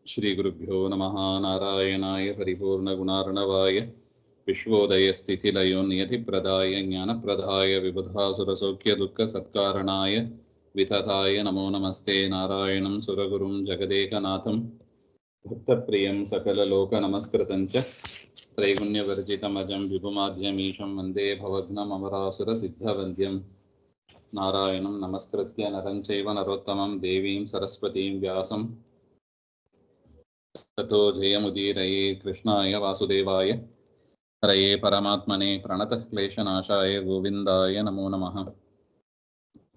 ಶ್ರೀಗುರುಭ್ಯೋ ನಮಃ. ನಾರಾಯಣಾಯ ಪರಿಪೂರ್ಣಗುಣಾರ್ಣವಾಯ ವಿಶ್ವೋದಯಸ್ಥಿತಿಲಯೋ ನಿಯತಿಪ್ರದಾಯ ಜ್ಞಾನಪ್ರದಾಯ ವಿಬುಧಾಸುರಸೌಖ್ಯದುಃಖಸತ್ಕಾರಣಾಯ ವಿತತಾಯ ನಮೋ ನಮಸ್ತೆ. ನಾರಾಯಣಂ ಸುರಗುರುಂ ಜಗದೇಕನಾಥಂ ಭಕ್ತಪ್ರಿಯಂ ಸಕಲಲೋಕನಮಸ್ಕೃತಂ ಚ ತ್ರೈಗುಣ್ಯವರ್ಜಿತಮಜಂ ವಿಭುಮಾದ್ಯಮೀಶಂ ವಂದೇ ಭವಘ್ನಮಮರಾಸುರಸಿದ್ಧವಂದ್ಯಂ. ನಾರಾಯಣಂ ನಮಸ್ಕೃತ್ಯ ನರಂ ಚೈವ ನರೋತ್ತಮಂ ದೇವೀಂ ಸರಸ್ವತೀಂ ವ್ಯಾಸಂ ತಥೋ ಜಯಮುದೀರಯೇ. ಕೃಷ್ಣಾಯ ವಾಸುದೇವಾಯ ಹರಯೇ ಪರಮಾತ್ಮನೇ ಪ್ರಣತಃ ಕ್ಲೇಶನಾಶಾಯ ಗೋವಿಂದಾಯ ನಮೋ ನಮಃ.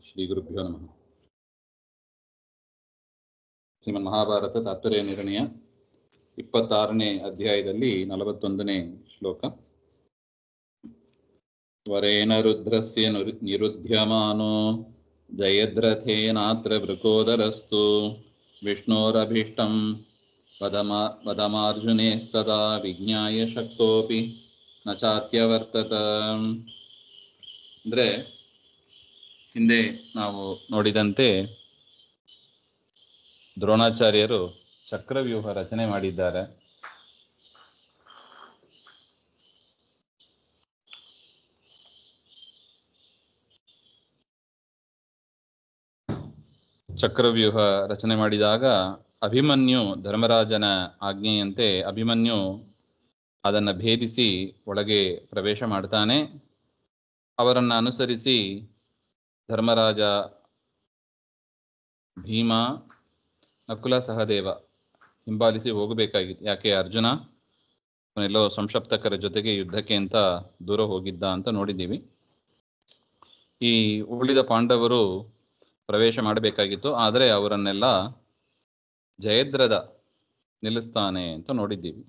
ಶ್ರೀ ಗುರುಭ್ಯೋ ನಮಃ. ಶ್ರೀಮನ್ ಮಹಾಭಾರತ ತಾತ್ಪರ್ಯ ನಿರ್ಣಯ 26ನೇ ಅಧ್ಯಾಯದಲ್ಲಿ 41ನೇ ಶ್ಲೋಕ. ವರೇಣ ರುದ್ರಸ್ಯ ನಿರುಧ್ಯಮಾನೋ ಜಯದ್ರಥೇನಾತ್ರ ವೃಕೋದರಸ್ತು ವಿಷ್ಣೋರಭೀಷ್ಟಂ ವದಮಾರ್ಜುನೇಸ್ತದಾ ವಿಜ್ಞಾಯ ಶಕ್ತೋಪಿ ನ ಚಾತ್ಯವರ್ತತ. ಅಂದರೆ ಹಿಂದೆ ನಾವು ನೋಡಿದಂತೆ ದ್ರೋಣಾಚಾರ್ಯರು ಚಕ್ರವ್ಯೂಹ ರಚನೆ ಮಾಡಿದ್ದಾರೆ. ಚಕ್ರವ್ಯೂಹ ರಚನೆ ಮಾಡಿದಾಗ ಅಭಿಮನ್ಯು ಧರ್ಮರಾಜನ ಆಜ್ಞೆಯಂತೆ ಅಭಿಮನ್ಯು ಅದನ್ನು ಭೇದಿಸಿ ಒಳಗೆ ಪ್ರವೇಶ ಮಾಡ್ತಾನೆ. ಅವರನ್ನು ಅನುಸರಿಸಿ ಧರ್ಮರಾಜ, ಭೀಮ, ನಕುಲ, ಸಹದೇವ ಹಿಂಬಾಲಿಸಿ ಹೋಗಬೇಕಾಗಿತ್ತು. ಯಾಕೆ ಅರ್ಜುನ ಎಲ್ಲೋ ಸಂಶಪ್ತಕರ ಜೊತೆಗೆ ಯುದ್ಧಕ್ಕೆ ಅಂತ ದೂರ ಹೋಗಿದ್ದ ಅಂತ ನೋಡಿದ್ದೀವಿ. ಈ ಉಳಿದ ಪಾಂಡವರು ಪ್ರವೇಶ ಮಾಡಬೇಕಾಗಿತ್ತು, ಆದರೆ ಅವರನ್ನೆಲ್ಲ ಜಯದ್ರದ ನಿಲ್ಲಿಸ್ತಾನೆ ಅಂತ ನೋಡಿದ್ದೀವಿ.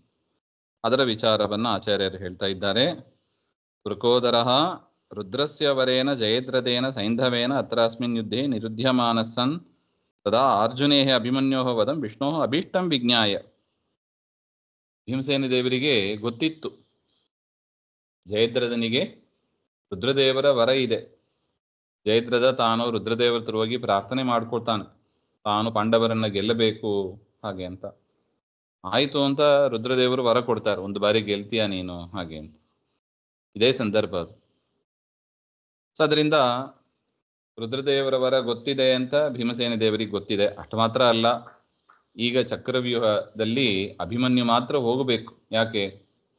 ಅದರ ವಿಚಾರವನ್ನು ಆಚಾರ್ಯರು ಹೇಳ್ತಾ ಇದ್ದಾರೆ. ವೃಕೋದರಃ ರುದ್ರಸ್ಯ ವರೇನ ಜಯದ್ರದೇನ ಸೈಂಧವೇನ ಅತ್ರಾಸ್ಮಿನ್ ಯುದ್ಧೇ ನಿರುಧ್ಯಮಾನಸ್ಸನ್ ತದಾ ಅರ್ಜುನೇಹ ಅಭಿಮನ್ಯೋಹ ವದಂ ವಿಷ್ಣೋ ಅಭೀಷ್ಟಂ ವಿಜ್ಞಾಯ. ಭೀಮಸೇನ ದೇವರಿಗೆ ಗೊತ್ತಿತ್ತು ಜಯದ್ರದನಿಗೆ ರುದ್ರದೇವರ ವರ ಇದೆ. ಜಯದ್ರದ ತಾನು ರುದ್ರದೇವರ ಹತ್ರ ಹೋಗಿ ಪ್ರಾರ್ಥನೆ ಮಾಡ್ಕೊಳ್ತಾನೆ, ತಾನು ಪಾಂಡವರನ್ನ ಗೆಲ್ಲಬೇಕು ಹಾಗೆ ಅಂತ. ಆಯಿತು ಅಂತ ರುದ್ರದೇವರು ವರ ಕೊಡ್ತಾರೆ, ಒಂದು ಬಾರಿ ಗೆಲ್ತೀಯ ನೀನು ಹಾಗೆ ಅಂತ. ಇದೇ ಸಂದರ್ಭ ಅದು. ಸೊ ಅದರಿಂದ ರುದ್ರದೇವರ ವರ ಗೊತ್ತಿದೆ ಅಂತ ಭೀಮಸೇನ ದೇವರಿಗೆ ಗೊತ್ತಿದೆ. ಅಷ್ಟು ಮಾತ್ರ ಅಲ್ಲ, ಈಗ ಚಕ್ರವ್ಯೂಹದಲ್ಲಿ ಅಭಿಮನ್ಯು ಮಾತ್ರ ಹೋಗಬೇಕು. ಯಾಕೆ?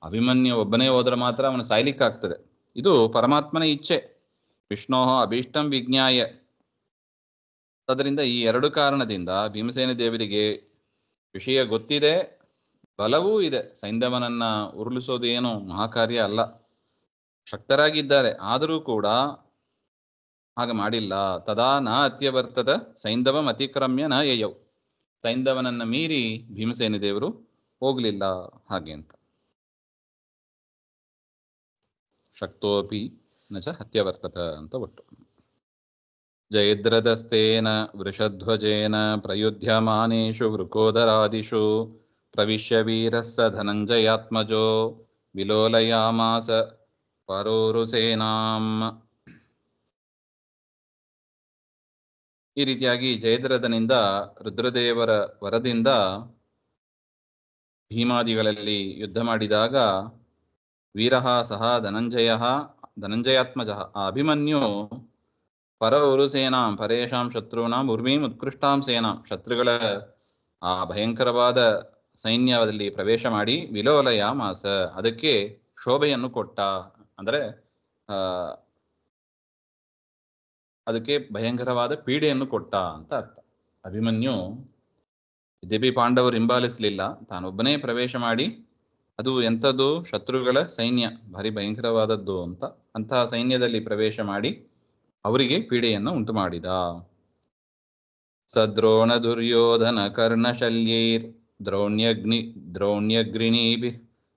ಅಭಿಮನ್ಯು ಒಬ್ಬನೇ ಹೋದ್ರೆ ಮಾತ್ರ ಅವನು ಸಾಯ್ಲಿಕ್ಕಾಗ್ತದೆ. ಇದು ಪರಮಾತ್ಮನ ಇಚ್ಛೆ. ವಿಷ್ಣೋ ಅಭೀಷ್ಟಂ ವಿಜ್ಞಾಯ. ಅದರಿಂದ ಈ ಎರಡು ಕಾರಣದಿಂದ ಭೀಮಸೇನ ದೇವರಿಗೆ ವಿಷಯ ಗೊತ್ತಿದೆ, ಬಲವೂ ಇದೆ. ಸೈಂಧವನನ್ನ ಉರುಳಿಸೋದು ಏನು ಮಹಾಕಾರ್ಯ ಅಲ್ಲ, ಶಕ್ತರಾಗಿದ್ದಾರೆ. ಆದರೂ ಕೂಡ ಹಾಗೆ ಮಾಡಿಲ್ಲ. ತದಾ ನ ಅತ್ಯವರ್ತದ ಸೈಂಧವಂ ಅತಿಕ್ರಮ್ಯ ನ ಯಯೌ. ಸೈಂಧವನನ್ನ ಮೀರಿ ಭೀಮಸೇನ ದೇವರು ಹೋಗ್ಲಿಲ್ಲ ಹಾಗೆ ಅಂತ. ಶಕ್ತೋಪಿ ನ ಚ ಅತ್ಯವರ್ತತ ಅಂತ ಒಟ್ಟು. ಜಯದ್ರದಸ್ತೇನ ವೃಷಧ್ವಜೇನ ಪ್ರಯುಧ್ಯಮಾನೇಷು ವೃಕೋದರಾದಿಷು ಪ್ರವಿಶ್ಯ ವೀರಸ್ಸ ಧನಂಜಯಾತ್ಮಜೋ ವಿಲೋಲಯಾಮಾಸ ಪರೋರುಸೇನಾಂ. ಈ ರೀತಿಯಾಗಿ ಜಯದ್ರಥನಿಂದ ರುದ್ರದೇವರ ವರದಿಂದ ಭೀಮಾದಿಗಳಲ್ಲಿ ಯುದ್ಧ ಮಾಡಿದಾಗ ವೀರಃ ಸಹ ಧನಂಜಯಾತ್ಮಜ ಆ ಅಭಿಮನ್ಯು ಪರ ಉರುಸೇನಾಂ ಪರೇಶಾಂ ಶತ್ರುನಾಂ ಉರ್ವೀಂ ಉತ್ಕೃಷ್ಟಾಂ ಸೇನಾಂ, ಶತ್ರುಗಳ ಆ ಭಯಂಕರವಾದ ಸೈನ್ಯದಲ್ಲಿ ಪ್ರವೇಶ ಮಾಡಿ ವಿಲೋಲಯಾಮಾಸ, ಅದಕ್ಕೆ ಶೋಭೆಯನ್ನು ಕೊಟ್ಟ. ಅಂದರೆ ಅದಕ್ಕೆ ಭಯಂಕರವಾದ ಪೀಡೆಯನ್ನು ಕೊಟ್ಟ ಅಂತ ಅರ್ಥ. ಅಭಿಮನ್ಯು ಯದ್ಯಪಿ ಪಾಂಡವರು ಹಿಂಬಾಲಿಸಲಿಲ್ಲ, ತಾನೊಬ್ಬನೇ ಪ್ರವೇಶ ಮಾಡಿ, ಅದು ಎಂಥದ್ದು, ಶತ್ರುಗಳ ಸೈನ್ಯ ಭಾರಿ ಭಯಂಕರವಾದದ್ದು ಅಂತ, ಅಂತಹ ಸೈನ್ಯದಲ್ಲಿ ಪ್ರವೇಶ ಮಾಡಿ ಅವರಿಗೆ ಪೀಡೆಯನ್ನು ಉಂಟು ಮಾಡಿದ. ಸದ್ರೋಣ ದುರ್ಯೋಧನ ಕರ್ಣಶಲ್ಯೈರ್ ದ್ರೌಣ್ಯಗ್ನಿಭಿ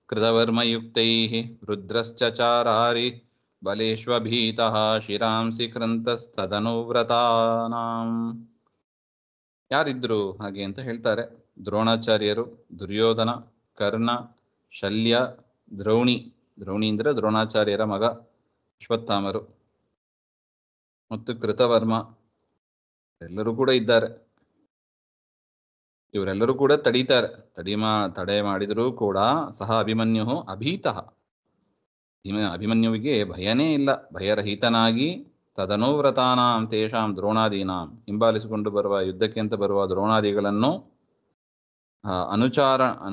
ಕೃತವರ್ಮಯುಕ್ತೈಃ ರುದ್ರಶ್ಚಚಾರಾರಿ ಬಲೇಶ್ವಭೀತಃ ಶಿರಾಂಸಿ ಕೃಂತಸ್ತದನುವ್ರತಾನಾಂ. ಯಾರಿದ್ರು ಹಾಗೆ ಅಂತ ಹೇಳ್ತಾರೆ. ದ್ರೋಣಾಚಾರ್ಯರು, ದುರ್ಯೋಧನ, ಕರ್ಣ, ಶಲ್ಯ, ದ್ರೌಣಿ. ದ್ರೌಣಿ ಅಂದರೆ ದ್ರೋಣಾಚಾರ್ಯರ ಮಗ ಅಶ್ವತ್ಥಾಮರು, ಮತ್ತು ಕೃತವರ್ಮ ಎಲ್ಲರೂ ಕೂಡ ಇದ್ದಾರೆ. ಇವರೆಲ್ಲರೂ ಕೂಡ ತಡೀತಾರೆ. ತಡೆ ಮಾಡಿದರೂ ಕೂಡ ಸಹ ಅಭಿಮನ್ಯು ಅಭೀತಃ, ಅಭಿಮನ್ಯುವಿಗೆ ಭಯನೇ ಇಲ್ಲ, ಭಯರಹಿತನಾಗಿ ತದನುವ್ರತಾನಾಂ ತೇಷಾಂ ದ್ರೋಣಾದೀನಾಂ, ಹಿಂಬಾಲಿಸಿಕೊಂಡು ಬರುವ ಯುದ್ಧಕ್ಕೆ ಅಂತ ಬರುವ ದ್ರೋಣಾದಿಗಳನ್ನು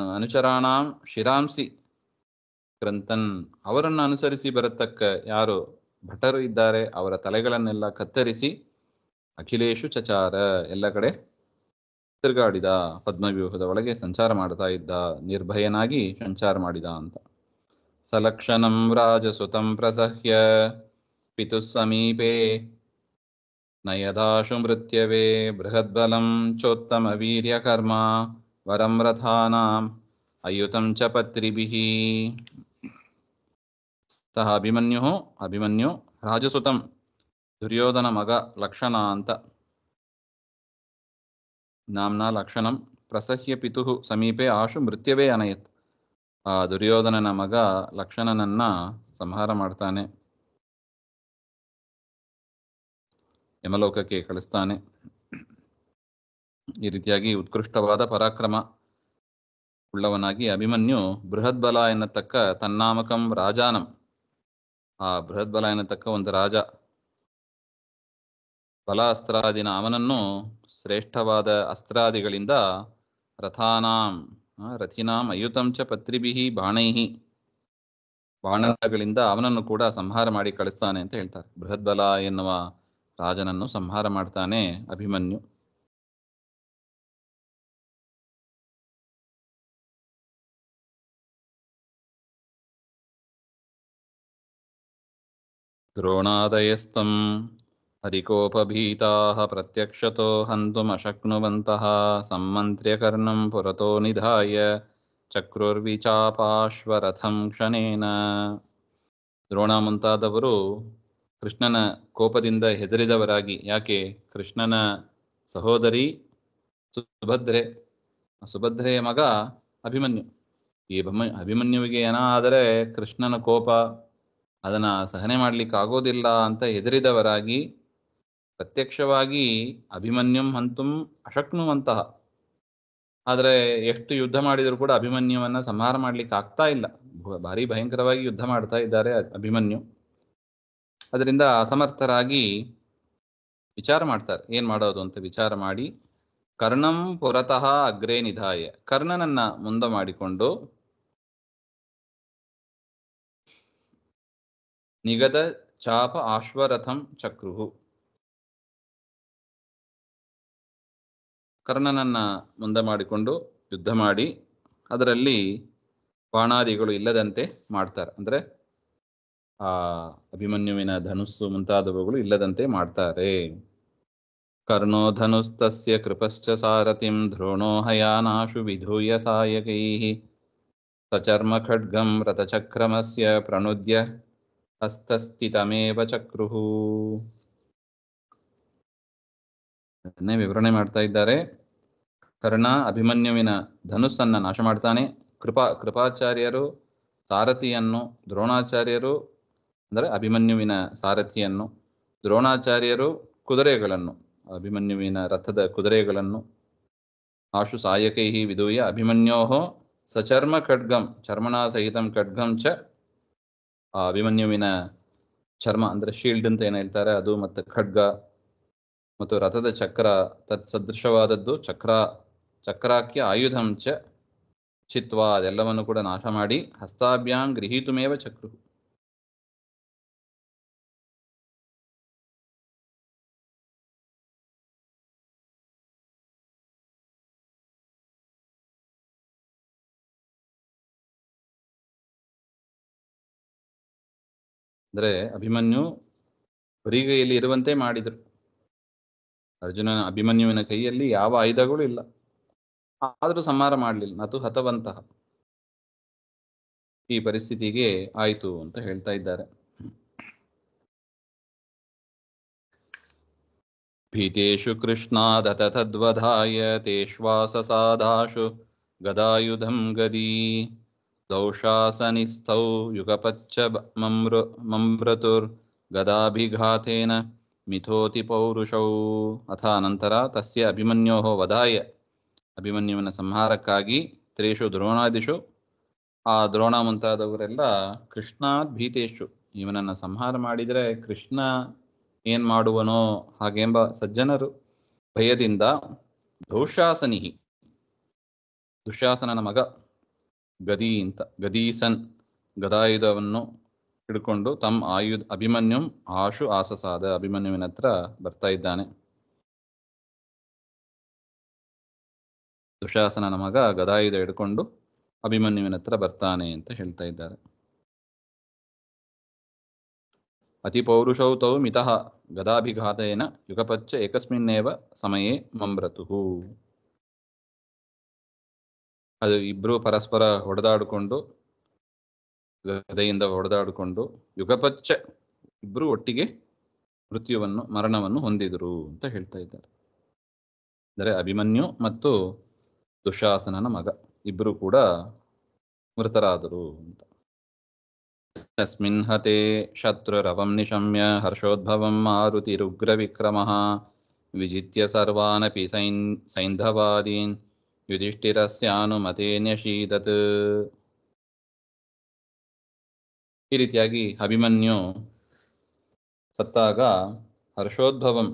ಅನುಚರಾಣಾಂ ಶಿರಾಂಸಿ ಕ್ರಂತನ್, ಅವರನ್ನು ಅನುಸರಿಸಿ ಬರತಕ್ಕ ಯಾರು ಭಟರು ಇದ್ದಾರೆ ಅವರ ತಲೆಗಳನ್ನೆಲ್ಲ ಕತ್ತರಿಸಿ ಅಖಿಲೇಶು ಚಚಾರ, ಎಲ್ಲ ಕಡೆ ತಿರುಗಾಡಿದ, ಪದ್ಮವ್ಯೂಹದ ಒಳಗೆ ಸಂಚಾರ ಮಾಡ್ತಾ ಇದ್ದ, ನಿರ್ಭಯನಾಗಿ ಸಂಚಾರ ಮಾಡಿದ ಅಂತ. ಸಲಕ್ಷಣಂ ರಾಜಸುತಂ ಪ್ರಸಹ್ಯ ಪಿತುಃ ಸಮೀಪೆ ನಯದಾಶು ಮೃತ್ಯವೆ ಬೃಹದ್ಬಲಂ ಚೋತ್ತಮ ವೀರ್ಯಕರ್ಮ ವರಂ ರಥಾನಾಂ ಅಯುತಂ ಚ ಪತ್ರಿಭಿಃ. ಸಹ ಅಭಿಮನ್ಯು ರಾಜಸುತಂ, ದುರ್ಯೋಧನ ಮಗ ಲಕ್ಷಣ ಅಂತ, ನಾಮ್ನಾ ಲಕ್ಷಣಂ ಪ್ರಸಹ್ಯ ಪಿತುಃ ಸಮೀಪೆ ಆಶು ಮೃತ್ಯವೇ ಅನಯತ್, ಆ ದುರ್ಯೋಧನನ ಮಗ ಲಕ್ಷಣನನ್ನ ಸಂಹಾರ ಮಾಡ್ತಾನೆ, ಯಮಲೋಕಕ್ಕೆ ಕಳಿಸ್ತಾನೆ. ಈ ರೀತಿಯಾಗಿ ಉತ್ಕೃಷ್ಟವಾದ ಪರಾಕ್ರಮ ಉಳ್ಳವನಾಗಿ ಅಭಿಮನ್ಯು ಬೃಹದ್ಬಲ ಎನ್ನತಕ್ಕ ತನ್ನಾಮಕಂ ರಾಜಾನಂ, ಆ ಬೃಹದ್ಬಲ ಎನ್ನತಕ್ಕ ಒಂದು ರಾಜ, ಬಲ ಅಸ್ತ್ರಾದಿನ ಅವನನ್ನು ಶ್ರೇಷ್ಠವಾದ ಅಸ್ತ್ರಾದಿಗಳಿಂದ ರಥಿನಾಂ ಅಯುತಂ ಚ ಪತ್ರಿಭಿಃ ಬಾಣೈಹಿ, ಬಾಣಗಳಿಂದ ಅವನನ್ನು ಕೂಡ ಸಂಹಾರ ಮಾಡಿ ಕಳಿಸ್ತಾನೆ ಅಂತ ಹೇಳ್ತಾರೆ. ಬೃಹದ್ಬಲ ಎನ್ನುವ ರಾಜನನ್ನು ಸಂಹಾರ ಮಾಡ್ತಾನೆ ಅಭಿಮನ್ಯು. ದ್ರೋಣಾದಯಸ್ತಂ ಹರಿಕೋಪಭೀತಾಃ ಪ್ರತ್ಯಕ್ಷತೋ ಹಂತುಮಶಕ್ನುವಂತಃ ಸಮ್ಮಂತ್ರ್ಯ ಕರ್ಣಂ ಪುರತೋ ನಿಧಾಯ ಚಕ್ರುರ್ವಿಚಾಪಾಶ್ವರಥಂ ಕ್ಷಣೇನ. ದ್ರೋಣ ಮುಂತಾದವರು ಕೃಷ್ಣನ ಕೋಪದಿಂದ ಹೆದರಿದವರಾಗಿ, ಯಾಕೆ, ಕೃಷ್ಣನ ಸಹೋದರಿ ಸುಭದ್ರೆಯ ಮಗ ಅಭಿಮನ್ಯು, ಈ ಅಭಿಮನ್ಯುವಿಗೆ ಏನಾದರೆ ಕೃಷ್ಣನ ಕೋಪ ಅದನ್ನ ಸಹನೆ ಮಾಡ್ಲಿಕ್ಕೆ ಆಗೋದಿಲ್ಲ ಅಂತ ಹೆದರಿದವರಾಗಿ ಪ್ರತ್ಯಕ್ಷವಾಗಿ ಅಭಿಮನ್ಯುಂ ಹಂತುಂ ಅಶಕ್ನುವಂತಹ, ಆದರೆ ಎಷ್ಟು ಯುದ್ಧ ಮಾಡಿದರೂ ಕೂಡ ಅಭಿಮನ್ಯುವನ್ನ ಸಂಹಾರ ಮಾಡ್ಲಿಕ್ಕೆ ಆಗ್ತಾ ಇಲ್ಲ, ಭಾರಿ ಭಯಂಕರವಾಗಿ ಯುದ್ಧ ಮಾಡ್ತಾ ಇದ್ದಾರೆ ಅಭಿಮನ್ಯು. ಅದರಿಂದ ಅಸಮರ್ಥರಾಗಿ ವಿಚಾರ ಮಾಡ್ತಾರೆ, ಏನ್ ಮಾಡೋದು ಅಂತ ವಿಚಾರ ಮಾಡಿ ಕರ್ಣಂ ಪುರತಃ ಅಗ್ರೇ ನಿಧಾಯ, ಕರ್ಣನನ್ನ ಮುಂದೆ ಮಾಡಿಕೊಂಡು ನಿಗದ ಚಾಪ ಆಶ್ವರಥಂ ಚಕ್ರುಹು, ಕರ್ಣನನ್ನ ಮುಂದೆ ಮಾಡಿಕೊಂಡು ಯುದ್ಧ ಮಾಡಿ ಅದರಲ್ಲಿ ಬಾಣಾದಿಗಳು ಇಲ್ಲದಂತೆ ಮಾಡ್ತಾರೆ, ಅಂದ್ರೆ ಆ ಅಭಿಮನ್ಯುವಿನ ಧನುಸ್ಸು ಮುಂತಾದವುಗಳು ಇಲ್ಲದಂತೆ ಮಾಡ್ತಾರೆ. ಕರ್ಣೋ ಧನುಸ್ತಸ್ಯ ಕೃಪಶ್ಚ ಸಾರಥಿಂ ದ್ರೋಣೋ ಹಯಾನಾಶು ವಿಧೂಯ ಸಾಯಕೈಃ ಸಚರ್ಮ ಖಡ್ಗಂ ರಥಚಕ್ರಮಸ್ಯ ಪ್ರಣುದ್ಯ ಹಸ್ತಸ್ಥಿತಮೇವ ಚಕ್ರುಹು. ಅದನ್ನೇ ವಿವರಣೆ ಮಾಡ್ತಾ ಇದ್ದಾರೆ. ಕರ್ಣ ಅಭಿಮನ್ಯುವಿನ ಧನುಸ್ಸನ್ನ ನಾಶ ಮಾಡ್ತಾನೆ. ಕೃಪಾಚಾರ್ಯರು ಸಾರಥಿಯನ್ನು, ದ್ರೋಣಾಚಾರ್ಯರು ಅಂದರೆ ಅಭಿಮನ್ಯುವಿನ ಸಾರಥಿಯನ್ನು, ದ್ರೋಣಾಚಾರ್ಯರು ಕುದುರೆಗಳನ್ನು, ಅಭಿಮನ್ಯುವಿನ ರಥದ ಕುದುರೆಗಳನ್ನು, ಆಶು ಸಾಯಕೈಹಿ ವಿಧೂಯ ಅಭಿಮನ್ಯೋಃ ಸಚರ್ಮ ಖಡ್ಗಂ ಚರ್ಮಣಾ ಸಹಿತಂ ಖಡ್ಗಂ ಚ, ಆ ಅಭಿಮನ್ಯುವಿನ ಚರ್ಮ ಅಂದ್ರೆ ಶೀಲ್ಡ್ ಅಂತ ಏನು ಹೇಳ್ತಾರೆ ಅದು, ಮತ್ತು ಖಡ್ಗ ಮತ್ತು ರಥದ ಚಕ್ರ ತತ್ ಸದೃಶವಾದದ್ದು, ಚಕ್ರಾಖ್ಯ ಆಯುಧಂ ಚ ಚಿತ್ವಾ, ಅದೆಲ್ಲವನ್ನು ಕೂಡ ನಾಶ ಮಾಡಿ ಹಸ್ತಾಭ್ಯಾಂ ಗೃಹೀತುಮೇವ ಚಕ್ರು, ಅಂದ್ರೆ ಅಭಿಮನ್ಯು ಬರಿಗೈಯಲ್ಲಿ ಇರುವಂತೆ ಮಾಡಿದರು. ಅಭಿಮನ್ಯುವಿನ ಕೈಯಲ್ಲಿ ಯಾವ ಆಯುಧಗಳು ಇಲ್ಲ, ಆದರೂ ಸಂಹಾರ ಮಾಡಲಿಲ್ಲ, ನತು ಹತವಂತಹ, ಈ ಪರಿಸ್ಥಿತಿಗೆ ಆಯಿತು ಅಂತ ಹೇಳ್ತಾ ಇದ್ದಾರೆ. ಭೀತೇಷು ಕೃಷ್ಣಾದತ ತದ್ವಧಾಯ ತೇಷ್ವಾಸಸಾದಾಶು ಗದಾಯುಧಂ ಗದೀ ದೌಶಾಸನಿಸ್ಥೌ ಯುಗಪಚ್ಚ ಮಮ್ರತುರ್ ಗದಾಭಿಘಾತೇನ ಮಿಥೋತಿ ಪೌರುಷೌ. ಅಥ ನಂತರ ತಸ್ಯ ಅಭಿಮನ್ಯೋಃ ವಧಾಯ, ಅಭಿಮನ್ಯುವಿನ ಸಂಹಾರಕ್ಕಾಗಿ ತ್ರೇಷು ದ್ರೋಣಾದಿಷು, ಆ ದ್ರೋಣ ಮುಂತಾದವರೆಲ್ಲ ಕೃಷ್ಣಾದ್ ಭೀತೇಶು, ಇವನನ್ನು ಸಂಹಾರ ಮಾಡಿದರೆ ಕೃಷ್ಣ ಏನ್ ಮಾಡುವನೋ ಹಾಗೆಂಬ ಸಜ್ಜನರು ಭಯದಿಂದ ದುಶಾಸನಿಹಿ, ದುಶಾಸನನ ಮಗ ಗದೀಸನ್ ಗದಾಯುಧವನ್ನು ಹಿಡ್ಕೊಂಡು ಅಭಿಮನ್ಯುಂ ಆಶು ಆಸಸಾದ, ಅಭಿಮನ್ಯುವಿನ ಹತ್ರ ಬರ್ತಾ ಇದ್ದಾನೆ. ದುಶಾಸನನ ಮಗ ಗದಾಯುಧ ಹಿಡ್ಕೊಂಡು ಅಭಿಮನ್ಯುವಿನ ಹತ್ರ ಬರ್ತಾನೆ ಅಂತ ಹೇಳ್ತಾ ಇದ್ದಾರೆ. ಅತಿ ಪೌರುಷೌ ತೌ ಮಿತಃ ಗದಾಭಿಘಾತೇನ ಯುಗಪಚ್ಚ ಏಕಸ್ಮಿನ್ನೇವ ಸಮಯೇ ಮಮ್ರತುಹು. ಅದು ಇಬ್ರು ಪರಸ್ಪರ ಹೊಡೆದಾಡಿಕೊಂಡು, ಗದೆಯಿಂದ ಹೊಡೆದಾಡಿಕೊಂಡು ಯುಗಪಚ್ಚ ಇಬ್ರು ಒಟ್ಟಿಗೆ ಮರಣವನ್ನು ಹೊಂದಿದರು ಅಂತ ಹೇಳ್ತಾ ಇದ್ದಾರೆ. ಅಂದರೆ ಅಭಿಮನ್ಯು ಮತ್ತು ದುಶಾಸನನ ಮಗ ಇಬ್ರು ಕೂಡ ಮೃತರಾದರು ಅಂತ. ತಸ್ಮಿನ್ ಹತೆ ಶತ್ರುರವಂ ನಿಶಮ್ಯ ಹರ್ಷೋದ್ಭವಂ ಮಾರುತಿರುಗ್ರ ವಿಕ್ರಮಃ ವಿಜಿತ್ಯ ಸರ್ವಾನಪಿ ಸೈಂಧವಾದೀನ್ ಯುಧಿಷ್ಠಿರಸ್ಯಾನುಮತೆ ನ್ಯಷೀದತ್. ಈ ರೀತಿಯಾಗಿ ಅಭಿಮನ್ಯು ಸತ್ತಾಗ ಹರ್ಷೋದ್ಭವಂ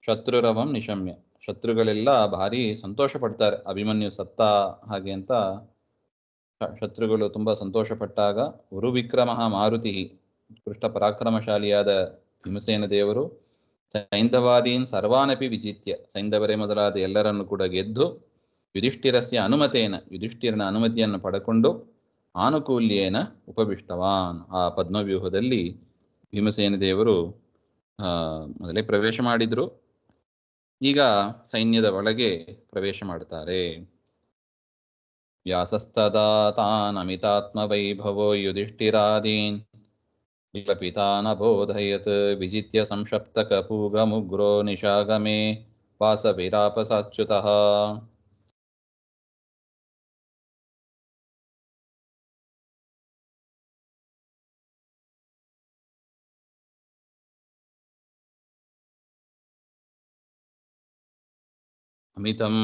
ಶತ್ರುರವಂ ನಿಶಮ್ಯ, ಶತ್ರುಗಳೆಲ್ಲ ಭಾರಿ ಸಂತೋಷ ಪಡ್ತಾರೆ ಅಭಿಮನ್ಯು ಸತ್ತ ಹಾಗೆ ಅಂತ. ಶತ್ರುಗಳು ತುಂಬಾ ಸಂತೋಷ ಪಟ್ಟಾಗ ಉರುವಿಕ್ರಮ ಮಾರುತಿ, ಉತ್ಕೃಷ್ಟ ಪರಾಕ್ರಮಶಾಲಿಯಾದ ಭೀಮಸೇನ ದೇವರು ಸೈಂಧವಾದೀನ್ ಸರ್ವಾನಪಿ ವಿಜಿತ್ಯ, ಸೈಂಧವರೇ ಮೊದಲಾದ ಎಲ್ಲರನ್ನು ಕೂಡ ಗೆದ್ದು ಯುಧಿಷ್ಠಿರಸ್ಯ ಅನುಮತೇನ, ಯುಧಿಷ್ಠಿರನ ಅನುಮತಿಯನ್ನು ಪಡೆಕೊಂಡು ಆನುಕೂಲ್ಯೇನ ಉಪವಿಷ್ಟವಾನ್, ಆ ಪದ್ಮವ್ಯೂಹದಲ್ಲಿ ಭೀಮಸೇನ ದೇವರು ಮೊದಲೇ ಪ್ರವೇಶ ಮಾಡಿದ್ರು, ಈಗ ಸೈನ್ಯದ ಒಳಗೆ ಪ್ರವೇಶ ಮಾಡ್ತಾರೆ. ವ್ಯಾಸಸ್ತದಾ ತಾನ್ ಅಮಿತಾತ್ಮ ವೈಭವೋ ಯುಧಿಷ್ಠಿರಾದೀನ್ ವಿಲಪಿತಾನ್ ಅಬೋಧಯತ್ ವಿಜಿತ್ಯ ಸಂಶಪ್ತಕ ಪೂಗಮುಗ್ರೋ ನಿಶಾಗಮೇ ವಾಸವಿರಾಪಸಾಚ್ಯುತಃ. ಅಮಿತಂ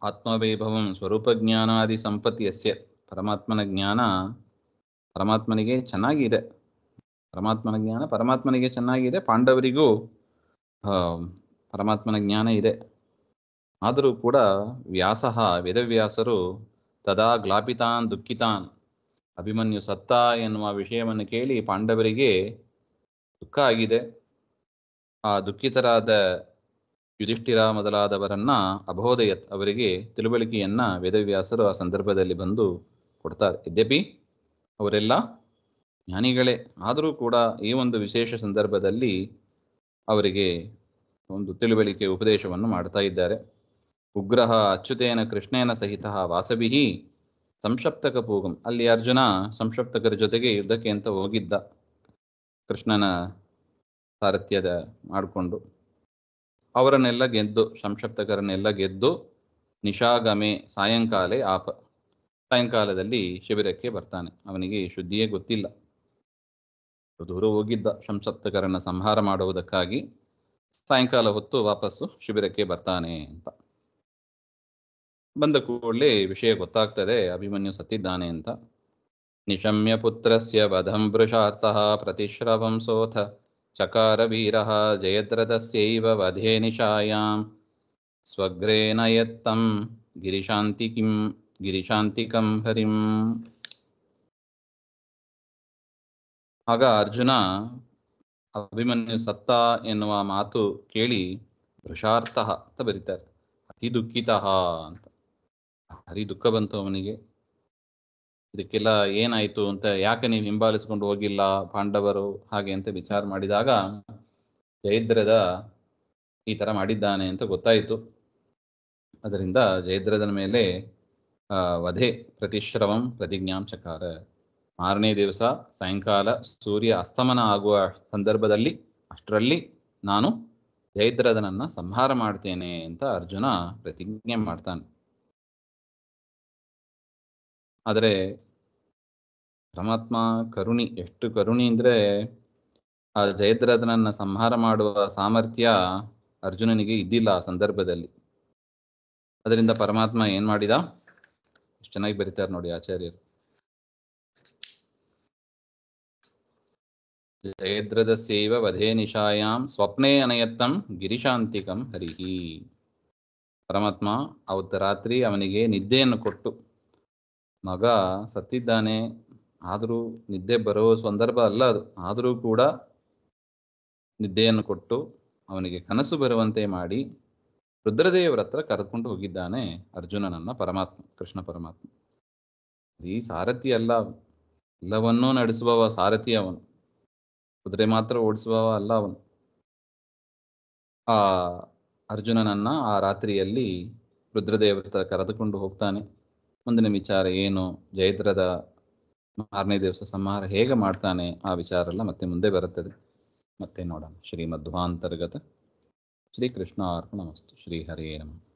ಆತ್ಮವೈಭವಂ ಸ್ವರೂಪಜ್ಞಾನಾದಿ ಸಂಪತ್ತಿ ಯಸ್ಯ, ಪರಮಾತ್ಮನ ಜ್ಞಾನ ಪರಮಾತ್ಮನಿಗೆ ಚೆನ್ನಾಗಿದೆ, ಪರಮಾತ್ಮನ ಜ್ಞಾನ ಪರಮಾತ್ಮನಿಗೆ ಚೆನ್ನಾಗಿದೆ, ಪಾಂಡವರಿಗೂ ಪರಮಾತ್ಮನ ಜ್ಞಾನ ಇದೆ. ಆದರೂ ಕೂಡ ವ್ಯಾಸಃ ವೇದವ್ಯಾಸರು ತದಾ ಗ್ಲಾಪಿತಾನ್ ದುಃಖಿತಾನ್, ಅಭಿಮನ್ಯು ಸತ್ತ ಎನ್ನುವ ವಿಷಯವನ್ನು ಕೇಳಿ ಪಾಂಡವರಿಗೆ ದುಃಖ ಆಗಿದೆ. ಆ ದುಃಖಿತರಾದ ಯುಧಿಷ್ಠಿರ ಮೊದಲಾದವರನ್ನ ಅಬೋಧಯತ್, ಅವರಿಗೆ ತಿಳುವಳಿಕೆಯನ್ನ ವೇದವ್ಯಾಸರು ಆ ಸಂದರ್ಭದಲ್ಲಿ ಬಂದು ಕೊಡ್ತಾರೆ. ಯದ್ಯಪಿ ಅವರೆಲ್ಲ ಜ್ಞಾನಿಗಳೇ, ಆದರೂ ಕೂಡ ಈ ಒಂದು ವಿಶೇಷ ಸಂದರ್ಭದಲ್ಲಿ ಅವರಿಗೆ ಒಂದು ತಿಳುವಳಿಕೆ ಉಪದೇಶವನ್ನು ಮಾಡ್ತಾ ಇದ್ದಾರೆ. ಉಗ್ರಹ ಅಚ್ಯುತೇನ ಕೃಷ್ಣೇನ ಸಹಿತ ವಾಸವಿಹಿ ಸಂಶಪ್ತಕ ಪೂಗಂ, ಅಲ್ಲಿ ಅರ್ಜುನ ಸಂಶಪ್ತಕರ ಜೊತೆಗೆ ಯುದ್ಧಕ್ಕೆ ಅಂತ ಹೋಗಿದ್ದ, ಕೃಷ್ಣನ ಸಾರಥ್ಯದ ಮಾಡಿಕೊಂಡು ಅವರನ್ನೆಲ್ಲ ಗೆದ್ದು, ಸಂಶಪ್ತಕರನ್ನೆಲ್ಲ ಗೆದ್ದು ನಿಶಾಗಮೆ ಸಾಯಂಕಾಲದಲ್ಲಿ ಶಿಬಿರಕ್ಕೆ ಬರ್ತಾನೆ. ಅವನಿಗೆ ಶುದ್ಧಿಯೇ ಗೊತ್ತಿಲ್ಲ, ದೂರ ಹೋಗಿದ್ದ ಸಂಶಪ್ತಕರನ್ನ ಸಂಹಾರ ಮಾಡುವುದಕ್ಕಾಗಿ, ಸಾಯಂಕಾಲ ಹೊತ್ತು ವಾಪಸ್ಸು ಶಿಬಿರಕ್ಕೆ ಬರ್ತಾನೆ ಅಂತ. ಬಂದ ಕೂಡಲೇ ವಿಷಯ ಗೊತ್ತಾಗ್ತದೆ, ಅಭಿಮನ್ಯು ಸತ್ತಿದ್ದಾನೆ ಅಂತ. ನಿಶಮ್ಯ ಪುತ್ರಸ್ಯ ವಧಂ ವೃಷಾರ್ಥಃ ಪ್ರತಿಶ್ರವಂ ಸೋಥ ಚಕಾರ ವೀರಃ ಜಯದ್ರಥಸ್ಯೈವ ವಧೇ ನಿಶಾಯಾಂ ಸ್ವಗ್ರೇನ ಯತ್ತಂ ಗಿರಿಶಾಂತಿಕಂ ಹರಿಂ. ಆಗ ಅರ್ಜುನ ಅಭಿಮನ್ಯು ಸತ್ತ ಎನ್ನುವ ಮಾತು ಕೇಳಿ ವೃಷಾರ್ಥಃ ಅಂತ ಬರೀತಾರೆ, ಅತಿ ದುಃಖಿತಃ ಅಂತ, ಭಾರಿ ದುಃಖ ಬಂತು ಅವನಿಗೆ. ಇದಕ್ಕೆಲ್ಲ ಏನಾಯ್ತು ಅಂತ, ಯಾಕೆ ನೀವು ಹಿಂಬಾಲಿಸ್ಕೊಂಡು ಹೋಗಿಲ್ಲ ಪಾಂಡವರು ಹಾಗೆ ಅಂತ ವಿಚಾರ ಮಾಡಿದಾಗ ಜಯದ್ರದ ಈ ತರ ಮಾಡಿದ್ದಾನೆ ಅಂತ ಗೊತ್ತಾಯಿತು. ಅದರಿಂದ ಜಯದ್ರದನ ಮೇಲೆ ವಧೆ ಪ್ರತಿಶ್ರವಂ ಪ್ರತಿಜ್ಞಾಂ ಚಕಾರ, 6ನೇ ದಿವಸ ಸಾಯಂಕಾಲ ಸೂರ್ಯ ಅಸ್ತಮನ ಆಗುವ ಸಂದರ್ಭದಲ್ಲಿ ಅಷ್ಟರಲ್ಲಿ ನಾನು ಜಯದ್ರದನನ್ನ ಸಂಹಾರ ಮಾಡ್ತೇನೆ ಅಂತ ಅರ್ಜುನ ಪ್ರತಿಜ್ಞೆ ಮಾಡ್ತಾನೆ. ಆದರೆ ಪರಮಾತ್ಮ ಕರುಣಿ, ಎಷ್ಟು ಕರುಣಿ ಅಂದ್ರೆ ಆ ಜಯದ್ರಥನನ್ನ ಸಂಹಾರ ಮಾಡುವ ಸಾಮರ್ಥ್ಯ ಅರ್ಜುನನಿಗೆ ಇದ್ದಿಲ್ಲ ಆ ಸಂದರ್ಭದಲ್ಲಿ. ಅದರಿಂದ ಪರಮಾತ್ಮ ಏನ್ ಮಾಡಿದ? ಎಷ್ಟು ಚೆನ್ನಾಗಿ ಬರೀತಾರೆ ನೋಡಿ ಆಚಾರ್ಯರು. ಜಯದ್ರದ ಸೇವ ವಧೇ ನಿಶಾಯಾಂ ಸ್ವಪ್ನೇ ಅನಯತ್ತಂ ಗಿರಿಶಾಂತಿಕಂ ಹರಿಹಿ. ಪರಮಾತ್ಮ ಅವತ್ತು ರಾತ್ರಿ ಅವನಿಗೆ ನಿದ್ದೆಯನ್ನು ಕೊಟ್ಟು, ಮಗ ಸತ್ತಿದ್ದಾನೆ, ಆದರೂ ನಿದ್ದೆ ಬರೋ ಸಂದರ್ಭ ಅಲ್ಲ ಅದು, ಆದರೂ ಕೂಡ ನಿದ್ದೆಯನ್ನು ಕೊಟ್ಟು ಅವನಿಗೆ ಕನಸು ಬರುವಂತೆ ಮಾಡಿ ರುದ್ರದೇವರ ಹತ್ರ ಕರೆದುಕೊಂಡು ಹೋಗಿದ್ದಾನೆ ಅರ್ಜುನನನ್ನ ಪರಮಾತ್ಮ, ಕೃಷ್ಣ ಪರಮಾತ್ಮ. ಈ ಸಾರಥಿ ಅಲ್ಲ, ಎಲ್ಲವನ್ನೂ ನಡೆಸುವವ ಸಾರಥಿ ಅವನು, ಕುದುರೆ ಮಾತ್ರ ಓಡಿಸುವವ ಅಲ್ಲ ಅವನು. ಆ ಅರ್ಜುನನನ್ನ ಆ ರಾತ್ರಿಯಲ್ಲಿ ರುದ್ರದೇವರ ಹತ್ರ ಕರೆದುಕೊಂಡು ಹೋಗ್ತಾನೆ. ಮುಂದಿನ ವಿಚಾರ ಏನು, ಜಯದ್ರದ ಮಾರನೇ ದಿವಸ ಸಂಹಾರ ಹೇಗೆ ಮಾಡ್ತಾನೆ, ಆ ವಿಚಾರ ಎಲ್ಲ ಮತ್ತೆ ಮುಂದೆ ಬರುತ್ತದೆ, ಮತ್ತೆ ನೋಡೋಣ. ಶ್ರೀಮಧ್ವಾಂತರ್ಗತ ಶ್ರೀಕೃಷ್ಣ ಅರ್ಪಣಮಸ್ತು. ಶ್ರೀ ಹರೇ ನಮಃ.